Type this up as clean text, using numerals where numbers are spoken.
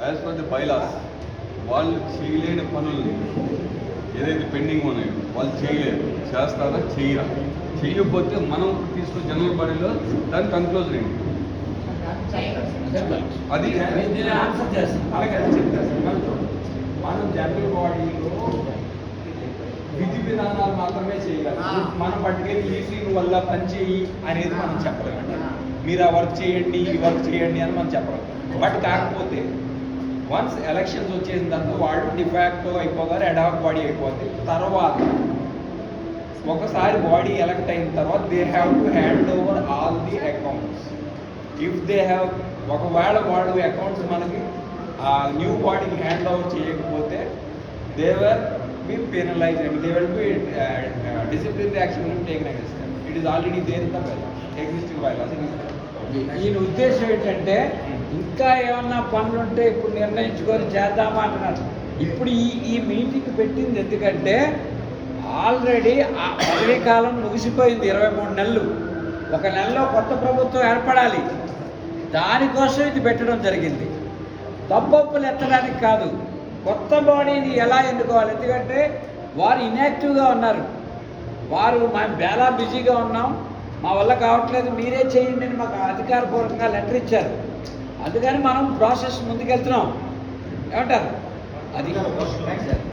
As per the bylaws వాళ్ళు చేయలేని పనుల్ని ఏదైతే పెండింగ్ ఉన్నాయో వాళ్ళు చేయలేరు, చేస్తారా చేయరా, చేయకపోతే మనం తీసుకున్న జనరల్ బాడీలో దాన్ని కన్క్లూజన్ ఏంటి అది మనం జనరల్ బాడీలో విధి విధానాలు మాత్రమే చేయగలం. మనం పట్టుకెళ్ళి ఈసీ వల్ల పని చేయి అనేది మనం చెప్పలేము. మీరు ఆ వర్క్ చేయండి, ఈ వర్క్ చేయండి అని మనం చెప్పలేము. బట్ కాకపోతే వన్స్ ఎలక్షన్స్ వచ్చేసిన తర్వాత వాళ్ళు డిఫాక్టో అయిపోతారు, అడాక్ బాడీ అయిపోతుంది. తర్వాత ఒకసారి బాడీ ఎలక్ట్ అయిన తర్వాత they have to hand over all the accounts. If they have ఒకవేళ వాళ్ళు అకౌంట్స్ మనకి ఆ న్యూ బాడీకి హ్యాండ్ ఓవర్ చేయకపోతే they were be penalise and they will be disciplinary action taken against them. It is already there in the existing bylaws. ఈయన ఉద్దేశం ఏంటంటే ఇంకా ఏమన్నా పనులు ఉంటే ఇప్పుడు నిర్ణయించుకొని చేద్దామా అంటున్నారు. ఇప్పుడు ఈ మీటింగ్ పెట్టింది ఎందుకంటే ఆల్రెడీ ఆ పదవీ కాలం ముగిసిపోయింది 23 నెలలు. ఒక నెలలో కొత్త ప్రభుత్వం ఏర్పడాలి, దానికోసం ఇది పెట్టడం జరిగింది. తప్పొప్పులు ఎత్తడానికి కాదు, కొత్త బాడీని ఎలా ఎన్నుకోవాలి. ఎందుకంటే వారు ఇన్యాక్టివ్గా ఉన్నారు, వారు మేము చాలా బిజీగా ఉన్నాం, మా వల్ల కావట్లేదు, మీరే చేయండి అని మాకు అధికారపూర్వకంగా లెటర్ ఇచ్చారు. అందుకని మనం ప్రాసెస్ ముందుకెళ్తున్నాం. ఏమంటారు? అది